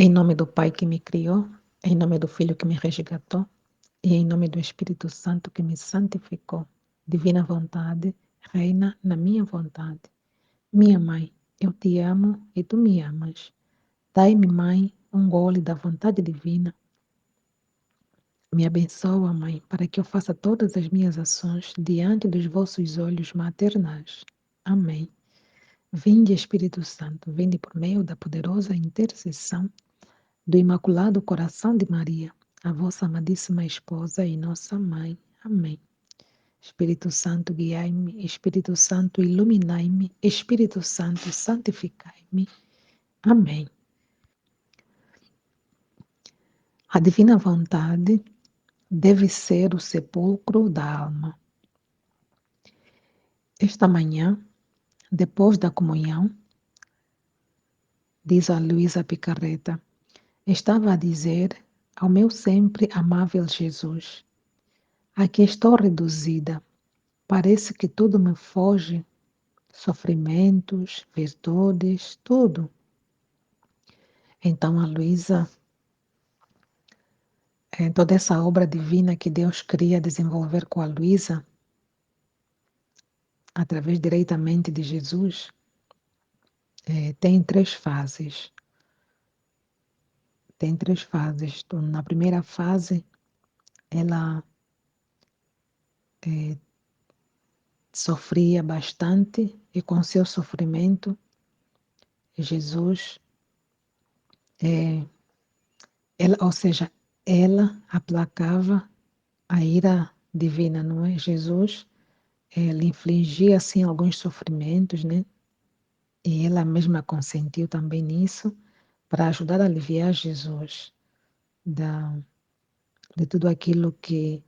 Em nome do Pai que me criou, em nome do Filho que me resgatou e em nome do Espírito Santo que me santificou. Divina vontade, reina na minha vontade. Minha mãe, eu te amo e tu me amas. Dai-me, mãe, um gole da vontade divina. Me abençoa, mãe, para que eu faça todas as minhas ações diante dos vossos olhos maternais. Amém. Vinde, Espírito Santo, vinde por meio da poderosa intercessão do Imaculado Coração de Maria, a vossa amadíssima esposa e nossa mãe. Amém. Espírito Santo, guiai-me. Espírito Santo, iluminai-me. Espírito Santo, santificai-me. Amém. A divina vontade deve ser o sepulcro da alma. Esta manhã, depois da comunhão, diz a Luísa Picarreta, estava a dizer ao meu sempre amável Jesus: aqui estou reduzida, parece que tudo me foge, sofrimentos, virtudes, tudo. Então a Luísa, em toda essa obra divina que Deus queria desenvolver com a Luísa, através diretamente de Jesus, tem três fases. Tem três fases. Então, na primeira fase, ela sofria bastante e com seu sofrimento, Jesus, ou seja, ela aplacava a ira divina, não é? Jesus lhe infligia assim alguns sofrimentos, né? E ela mesma consentiu também nisso para ajudar a aliviar Jesus de tudo aquilo que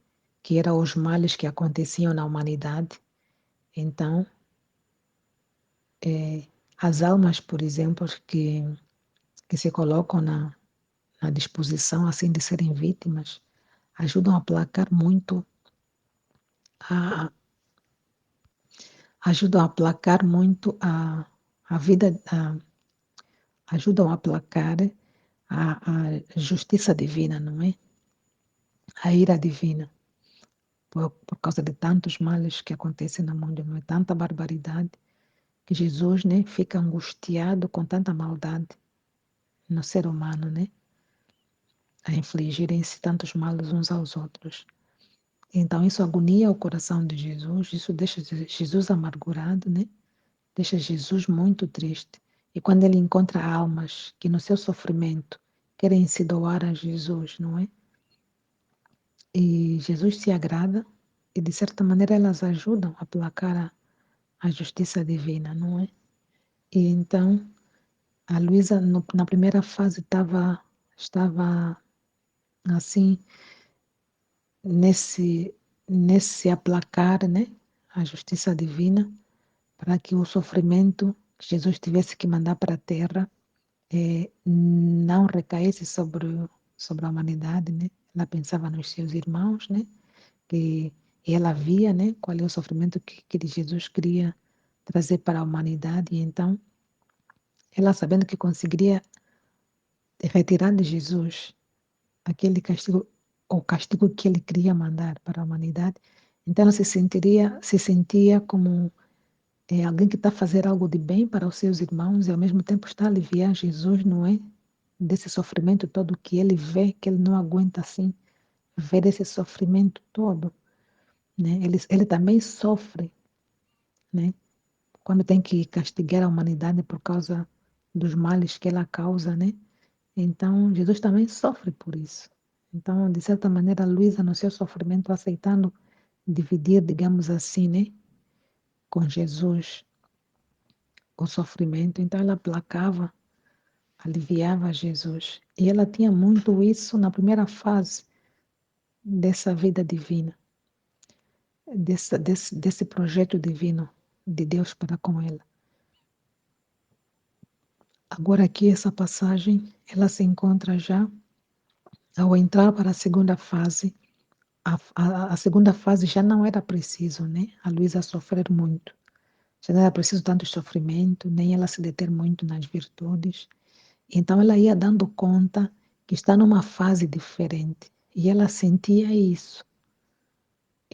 eram os males que aconteciam na humanidade. Então, as almas, por exemplo, que se colocam na disposição assim de serem vítimas, ajudam a aplacar muito a, ajudam a aplacar muito a vida, ajudam a aplacar a justiça divina, não é? A ira divina, por causa de tantos males que acontecem no mundo, não é? Tanta barbaridade, que Jesus, né, fica angustiado com tanta maldade no ser humano, né? A infligirem-se tantos males uns aos outros. Então isso agonia o coração de Jesus, isso deixa Jesus amargurado, né? Deixa Jesus muito triste. E quando ele encontra almas que no seu sofrimento querem se doar a Jesus, não é? E Jesus se agrada e de certa maneira elas ajudam a placar a justiça divina, não é? E então a Luísa na primeira fase estava assim nesse aplacar, né? A justiça divina para que o sofrimento que Jesus tivesse que mandar para a terra não recaísse sobre a humanidade, né? Ela pensava nos seus irmãos, né? Que e ela via, né? Qual é o sofrimento que Jesus queria trazer para a humanidade. E então, ela sabendo que conseguiria retirar de Jesus aquele castigo, o castigo que ele queria mandar para a humanidade, então ela se sentia como alguém que está a fazer algo de bem para os seus irmãos e ao mesmo tempo está a aliviar Jesus, não é? Desse sofrimento todo que ele vê, que ele não aguenta assim, ver esse sofrimento todo, né? Ele também sofre, né? Quando tem que castigar a humanidade por causa dos males que ela causa, né? Então, Jesus também sofre por isso. Então, de certa maneira, Luísa, no seu sofrimento, aceitando dividir, digamos assim, né, com Jesus o sofrimento, então ela aplacava, aliviava Jesus. E ela tinha muito isso na primeira fase dessa vida divina, desse projeto divino de Deus para com ela. Agora aqui essa passagem, ela se encontra já ao entrar para a segunda fase. A segunda fase já não era preciso, né? A Luísa sofrer muito. Já não era preciso tanto sofrimento, nem ela se deter muito nas virtudes. Então ela ia dando conta que está numa fase diferente. E ela sentia isso.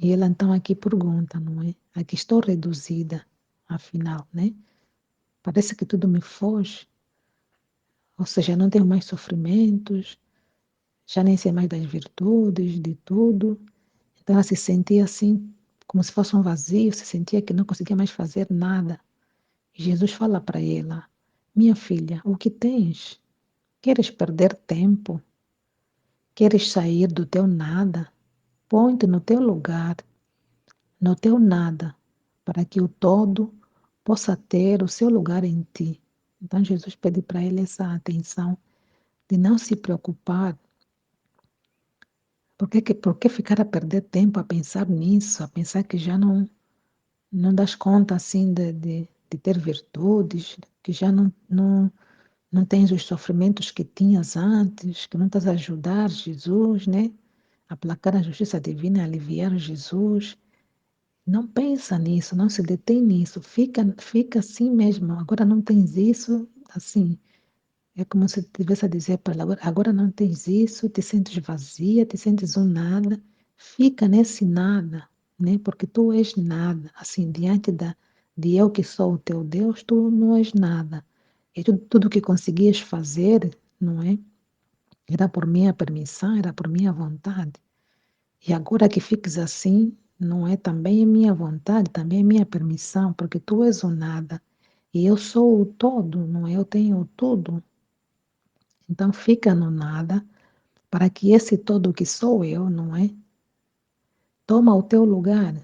E ela então aqui pergunta, não é? Aqui estou reduzida, afinal, né? Parece que tudo me foge. Ou seja, não tenho mais sofrimentos, já nem sei mais das virtudes, de tudo. Então ela se sentia assim, como se fosse um vazio, se sentia que não conseguia mais fazer nada. E Jesus fala para ela: minha filha, o que tens? Queres perder tempo? Queres sair do teu nada? Põe-te no teu lugar, no teu nada, para que o todo possa ter o seu lugar em ti. Então Jesus pede para ele essa atenção de não se preocupar. Por que ficar a perder tempo a pensar nisso, a pensar que já não das conta assim de ter virtudes, que já não tens os sofrimentos que tinhas antes, que não estás a ajudar Jesus, né? Aplacar a justiça divina, aliviar Jesus. Não pensa nisso, não se detém nisso, fica assim mesmo. Agora não tens isso, assim. É como se tivesse a dizer para ela, agora não tens isso, te sentes vazia, te sentes um nada. Fica nesse nada, né? Porque tu és nada. Assim, diante de eu que sou o teu Deus, tu não és nada. E tudo que conseguias fazer, não é? Era por minha permissão, era por minha vontade. E agora que fiques assim, não é também é minha vontade, também é minha permissão, porque tu és o nada. E eu sou o todo, não é? Eu tenho tudo. Então fica no nada, para que esse todo que sou eu, não é? Toma o teu lugar,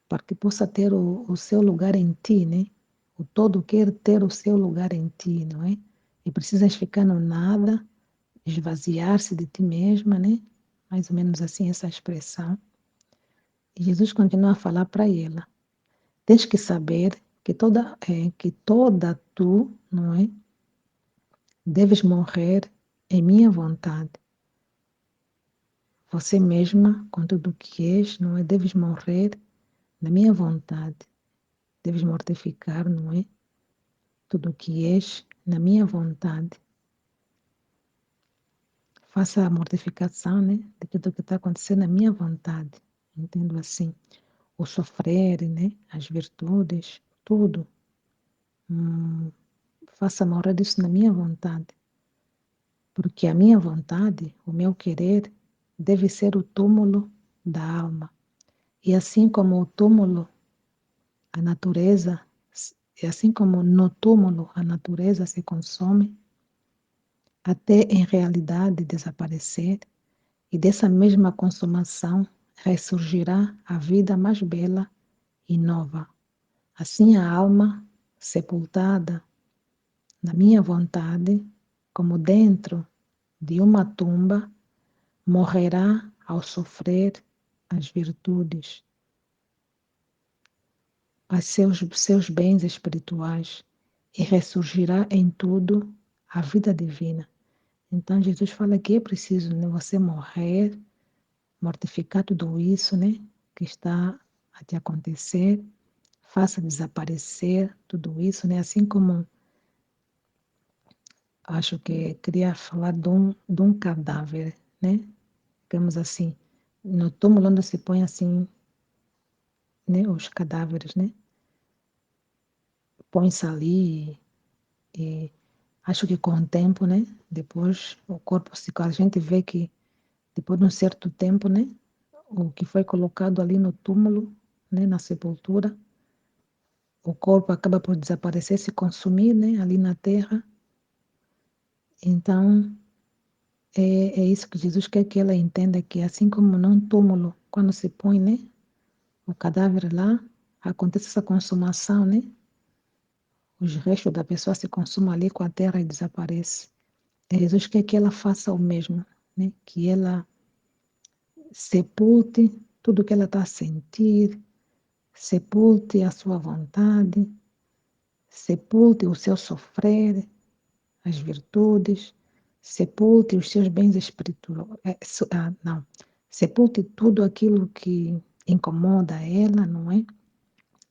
para que possa ter o seu lugar em ti, né? O todo quer ter o seu lugar em ti, não é? E precisas ficar no nada, esvaziar-se de ti mesma, né? Mais ou menos assim essa expressão. E Jesus continua a falar para ela: tens que saber que toda tu, não é? Deves morrer em minha vontade. Você mesma, com tudo o que és, não é? Deves morrer na minha vontade. Deves mortificar, não é? Tudo o que és na minha vontade. Faça a mortificação, né? De tudo o que está acontecendo na minha vontade. Entendo assim. O sofrer, né? As virtudes, tudo. Faça morrer isso na minha vontade. Porque a minha vontade, o meu querer, deve ser o túmulo da alma. E assim como o túmulo, a natureza, e assim como no túmulo a natureza se consome, até em realidade desaparecer, e dessa mesma consumação ressurgirá a vida mais bela e nova. Assim a alma, sepultada na minha vontade, como dentro de uma tumba, morrerá ao sofrer as virtudes, os seus bens espirituais, e ressurgirá em tudo a vida divina. Então Jesus fala que é preciso, né, você morrer, mortificar tudo isso, né, que está a te acontecer, faça desaparecer tudo isso, né, assim como acho que queria falar de um cadáver, né, digamos assim, no túmulo onde se põe assim, né, os cadáveres, né, põe-se ali e acho que com o tempo, né, depois o corpo se, a gente vê que depois de um certo tempo, né, o que foi colocado ali no túmulo, né, na sepultura, o corpo acaba por desaparecer, se consumir, né, ali na terra. Então, é isso que Jesus quer que ela entenda, que assim como num túmulo, quando se põe, né, o cadáver lá, acontece essa consumação, né, os restos da pessoa se consumam ali com a terra e desaparece. Jesus quer que ela faça o mesmo, né, que ela sepulte tudo que ela está a sentir, sepulte a sua vontade, sepulte o seu sofrer, as virtudes, sepulte os seus bens espirituais. Não, sepulte tudo aquilo que incomoda ela, não é?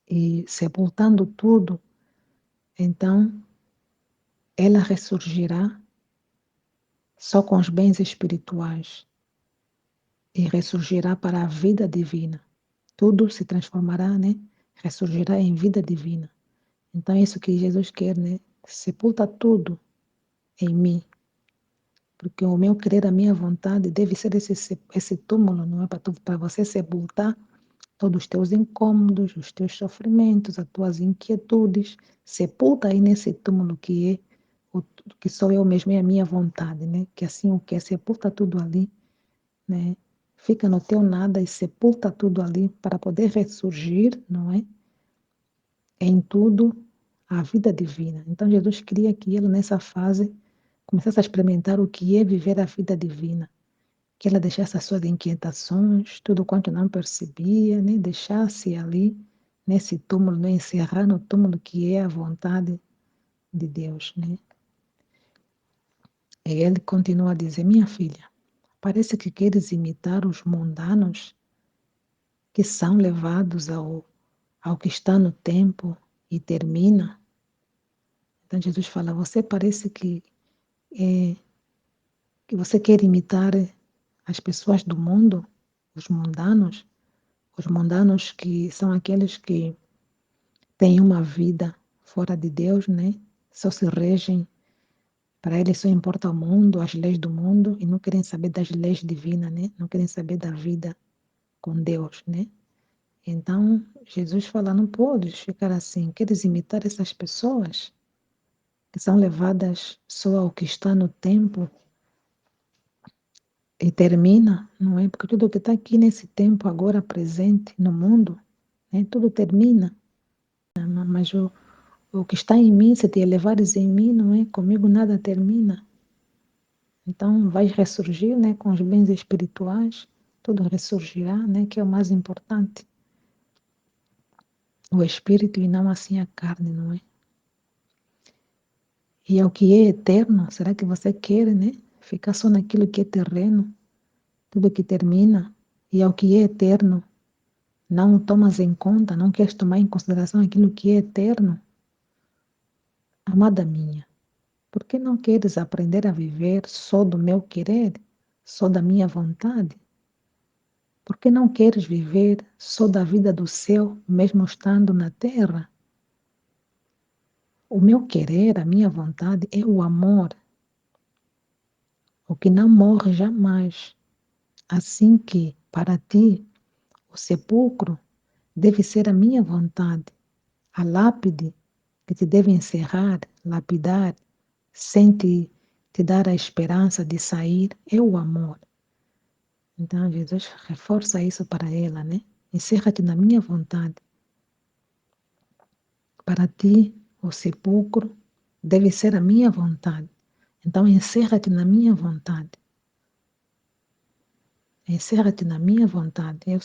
E sepultando tudo, então ela ressurgirá só com os bens espirituais e ressurgirá para a vida divina. Tudo se transformará, né? Ressurgirá em vida divina. Então é isso que Jesus quer, né? Sepulta tudo em mim, porque o meu querer, a minha vontade deve ser esse túmulo, não é para você sepultar todos os teus incômodos, os teus sofrimentos, as tuas inquietudes. Sepulta aí nesse túmulo que é o que sou eu mesmo, é a minha vontade, né? Que assim o que é, sepulta tudo ali, né? Fica no teu nada e sepulta tudo ali para poder ressurgir, não é? Em tudo a vida divina. Então Jesus queria que ele nessa fase começasse a experimentar o que é viver a vida divina, que ela deixasse as suas inquietações, tudo quanto não percebia, né? Deixasse ali nesse túmulo, né? Encerrar no túmulo que é a vontade de Deus, né? E ele continua a dizer: minha filha, parece que queres imitar os mundanos que são levados ao que está no tempo e termina. Então Jesus fala: você parece que você quer imitar as pessoas do mundo, os os mundanos que são aqueles que têm uma vida fora de Deus, né? Só se regem, para eles só importa o mundo, as leis do mundo e não querem saber das leis divinas, né? Não querem saber da vida com Deus, né? Então, Jesus fala, não podes ficar assim, queres imitar essas pessoas que são levadas só ao que está no tempo e termina, não é? Porque tudo que está aqui nesse tempo agora presente no mundo, né? Tudo termina, mas o que está em mim, se te elevares em mim, não é? Comigo nada termina. Então vais ressurgir, né? Com os bens espirituais, tudo ressurgirá, né? Que é o mais importante. O espírito e não assim a carne, não é? E ao que é eterno, será que você quer, né? Ficar só naquilo que é terreno, tudo que termina. E ao que é eterno, não tomas em conta, não queres tomar em consideração aquilo que é eterno? Amada minha, por que não queres aprender a viver só do meu querer, só da minha vontade? Por que não queres viver só da vida do céu, mesmo estando na terra? O meu querer, a minha vontade é o amor, o que não morre jamais. Assim que, para ti, o sepulcro deve ser a minha vontade, a lápide que te deve encerrar, lapidar, sem te dar a esperança de sair, é o amor. Então Jesus reforça isso para ela, né? Encerra-te na minha vontade. Para ti, o sepulcro deve ser a minha vontade. Então encerra-te na minha vontade. Encerra-te na minha vontade. Eu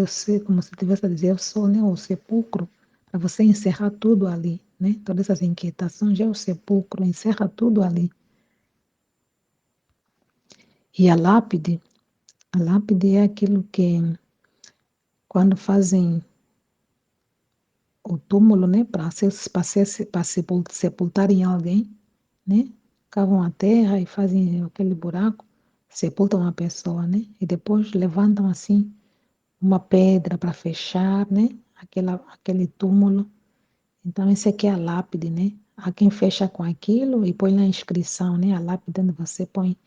sei, como se tivesse a dizer, eu sou, né, o sepulcro, para você encerrar tudo ali, né? Todas essas inquietações é o sepulcro, encerra tudo ali. E a lápide é aquilo que, quando fazem o túmulo, né, para sepultarem alguém, né? Cavam a terra e fazem aquele buraco, sepultam a pessoa, né? E depois levantam assim uma pedra para fechar, né? Aquele túmulo. Então, esse aqui é a lápide, né? Há quem fecha com aquilo e põe na inscrição, né? A lápide onde você põe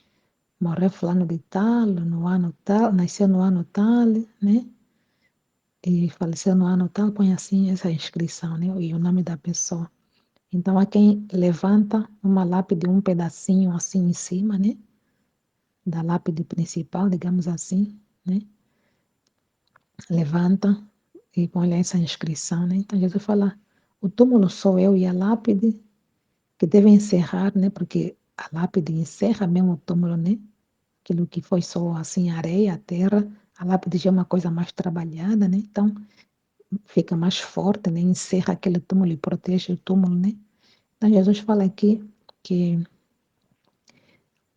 morreu fulano de tal, no ano tal, nasceu no ano tal, né? E faleceu no ano tal, põe assim essa inscrição, né? E o nome da pessoa. Então, há quem levanta uma lápide, um pedacinho assim em cima, né? Da lápide principal, digamos assim, né? Levanta e põe lá essa inscrição, né? Então, Jesus fala, o túmulo sou eu e a lápide que deve encerrar, né? Porque a lápide encerra mesmo o túmulo, né? Aquilo que foi só assim areia, terra, a lápide já é uma coisa mais trabalhada, né? Então, fica mais forte, né? Encerra aquele túmulo e protege o túmulo, né? Então, Jesus fala aqui que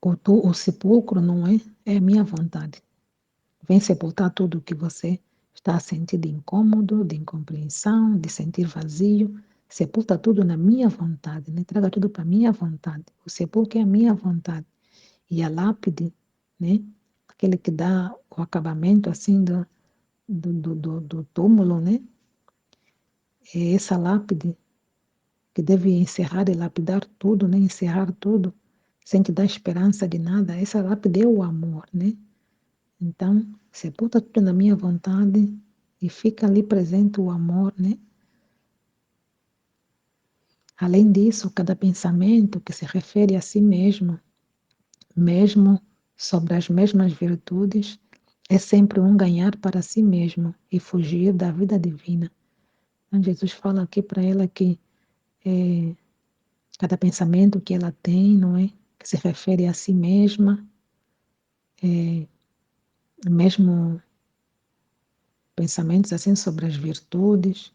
o sepulcro não é, é a minha vontade. Vem sepultar tudo o que você está sentindo incômodo, de incompreensão, de sentir vazio. sepulta tudo na minha vontade, né? Traga tudo para a minha vontade. O sepulcro é a minha vontade. E a lápide, né? Aquele que dá o acabamento assim do túmulo, né? É essa lápide que deve encerrar e lapidar tudo, né? Encerrar tudo, sem te dar esperança de nada. Essa lápide é o amor, né? Então, sepulta tudo na minha vontade e fica ali presente o amor, né? Além disso, cada pensamento que se refere a si mesmo, mesmo sobre as mesmas virtudes, é sempre um ganhar para si mesmo e fugir da vida divina. Então, Jesus fala aqui para ela que cada pensamento que ela tem, não é? Que se refere a si mesma, mesmo pensamentos assim sobre as virtudes,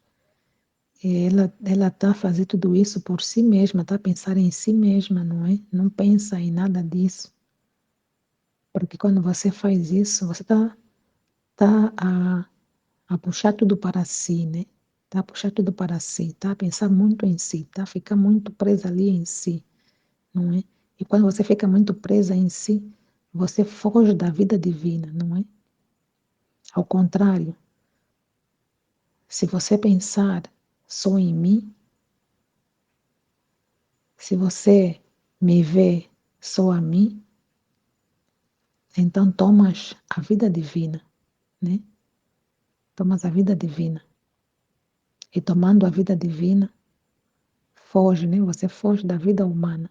ela está a fazer tudo isso por si mesma, está a pensar em si mesma, não é? Não pensa em nada disso. Porque quando você faz isso, você está a puxar tudo para si, né? Está a puxar tudo para si, está a pensar muito em si, está a ficar muito presa ali em si, não é? E quando você fica muito presa em si, você foge da vida divina, não é? Ao contrário, se você pensar só em mim, se você me vê só a mim, então tomas a vida divina, né? Tomas a vida divina. E tomando a vida divina, foge, né? Você foge da vida humana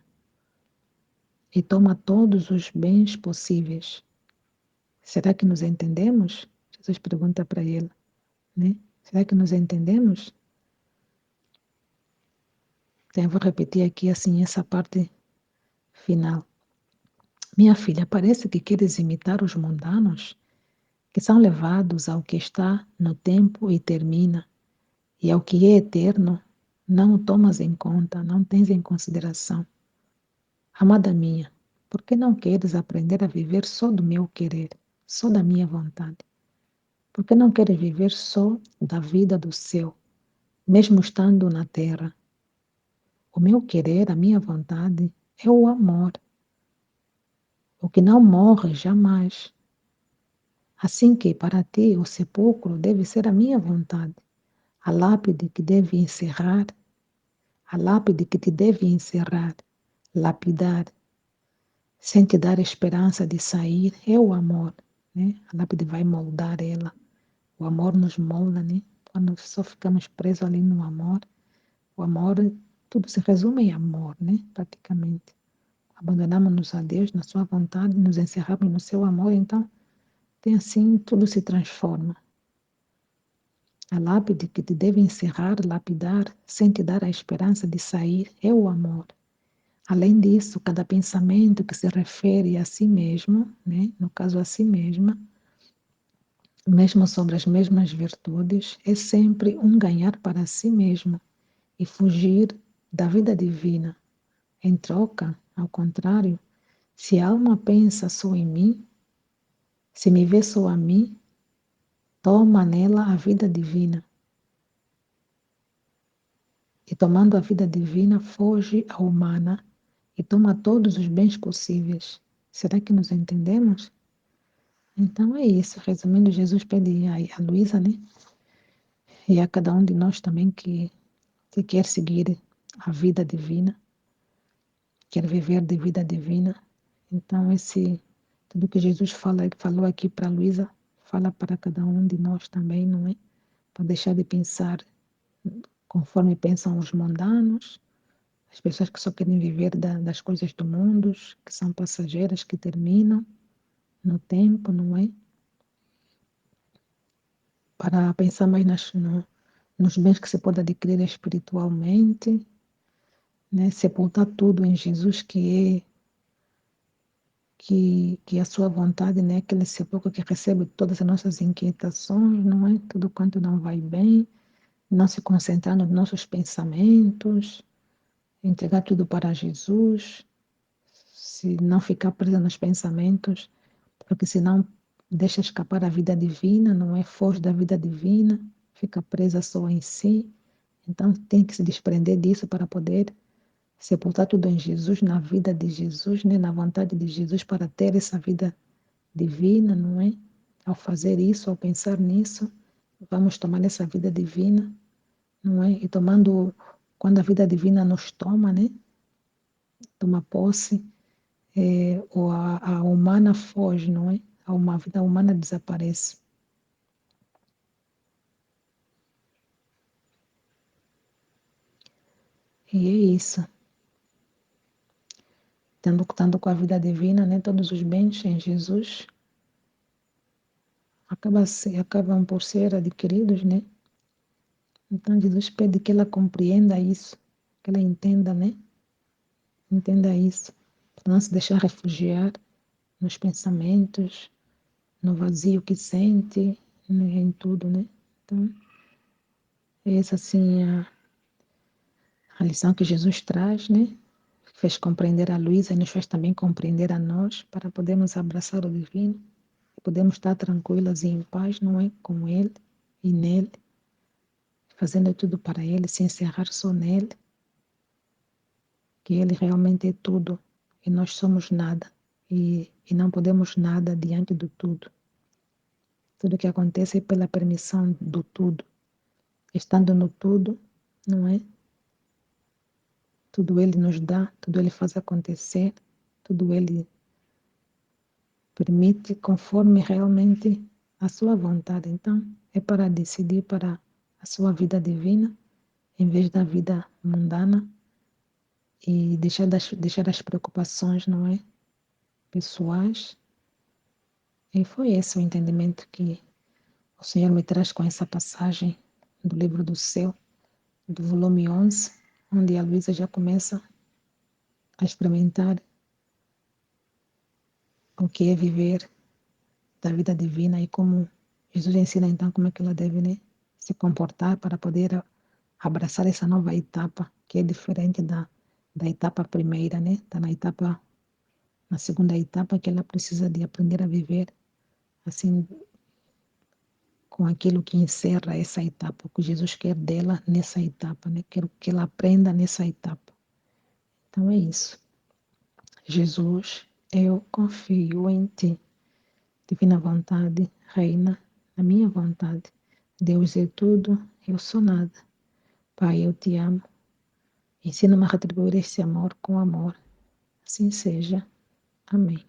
e toma todos os bens possíveis. Será que nos entendemos? Jesus pergunta para ele, né? Será que nos entendemos? Então, eu vou repetir aqui assim essa parte final. Minha filha, parece que queres imitar os mundanos, que são levados ao que está no tempo e termina, e ao que é eterno, não o tomas em conta, não tens em consideração. Amada minha, por que não queres aprender a viver só do meu querer, só da minha vontade? Por que não queres viver só da vida do céu, mesmo estando na terra? O meu querer, a minha vontade, é o amor, o que não morre jamais. Assim que, para ti, o sepulcro deve ser a minha vontade, a lápide que deve encerrar, a lápide que te deve encerrar, lapidar, sem te dar esperança de sair, é o amor, né? A lápide vai moldar ela. O amor nos molda, né? Quando só ficamos presos ali no amor, o amor, tudo se resume em amor, né? Praticamente. Abandonamos-nos a Deus na sua vontade, nos encerramos no seu amor, então, tem assim, tudo se transforma. A lápide que te deve encerrar, lapidar, sem te dar a esperança de sair, é o amor. Além disso, cada pensamento que se refere a si mesmo, né, no caso a si mesma, mesmo sobre as mesmas virtudes, é sempre um ganhar para si mesmo e fugir da vida divina. Em troca, ao contrário, se a alma pensa só em mim, se me vê só a mim, toma nela a vida divina. E tomando a vida divina, foge à humana e toma todos os bens possíveis. Será que nos entendemos? Então é isso. Resumindo, Jesus pede a Luísa, né? E a cada um de nós também que quer seguir a vida divina, quer viver de vida divina. Então, tudo que Jesus falou aqui para Luísa, fala para cada um de nós também, não é? Para deixar de pensar conforme pensam os mundanos, as pessoas que só querem viver das coisas do mundo, que são passageiras, que terminam no tempo, não é? Para pensar mais nos bens que se pode adquirir espiritualmente, né? Sepultar tudo em Jesus, que é a sua vontade, né? Aquele sepulcro que recebe todas as nossas inquietações, não é? Tudo quanto não vai bem, não se concentrar nos nossos pensamentos, entregar tudo para Jesus, se não ficar presa nos pensamentos, porque senão deixa escapar a vida divina, não é? Foge da vida divina, fica presa só em si, Então tem que se desprender disso para poder sepultar tudo em Jesus, na vida de Jesus, né? Na vontade de Jesus, para ter essa vida divina, não é? Ao fazer isso, ao pensar nisso, vamos tomar essa vida divina, não é? E tomando, quando a vida divina nos toma, né? Toma posse, ou a humana foge, não é? A vida humana desaparece. E é isso. Tanto com a vida divina, né? Todos os bens em Jesus acabam por ser adquiridos, né? Então Jesus pede que ela compreenda isso, que ela entenda, né? Entenda isso, para não se deixar refugiar nos pensamentos, no vazio que sente, né, em tudo, né? Então, essa assim a lição que Jesus traz, né? Fez compreender a Luísa e nos fez também compreender a nós, para podermos abraçar o divino, e podermos estar tranquilas e em paz, não é? Com Ele e nele, fazendo tudo para Ele, se encerrar só nele, que Ele realmente é tudo e nós somos nada, e não podemos nada diante do tudo. Tudo que acontece é pela permissão do tudo. Estando no tudo, não é? Tudo Ele nos dá, tudo Ele faz acontecer, tudo Ele permite conforme realmente a sua vontade. Então, é para decidir para a sua vida divina, em vez da vida mundana, e deixar as preocupações, não é? Pessoais. E foi esse o entendimento que o Senhor me traz com essa passagem do livro do céu, do volume 11, onde a Luísa já começa a experimentar o que é viver da vida divina e como Jesus ensina então como é que ela deve, né, se comportar para poder abraçar essa nova etapa que é diferente da etapa primeira, né? Está na segunda etapa que ela precisa de aprender a viver assim com aquilo que encerra essa etapa, o que Jesus quer dela nessa etapa, né? Quero que ela aprenda nessa etapa. Então é isso. Jesus, eu confio em ti. Divina vontade, reina na minha vontade. Deus é tudo, eu sou nada. Pai, eu te amo. Ensina-me a retribuir esse amor com amor. Assim seja. Amém.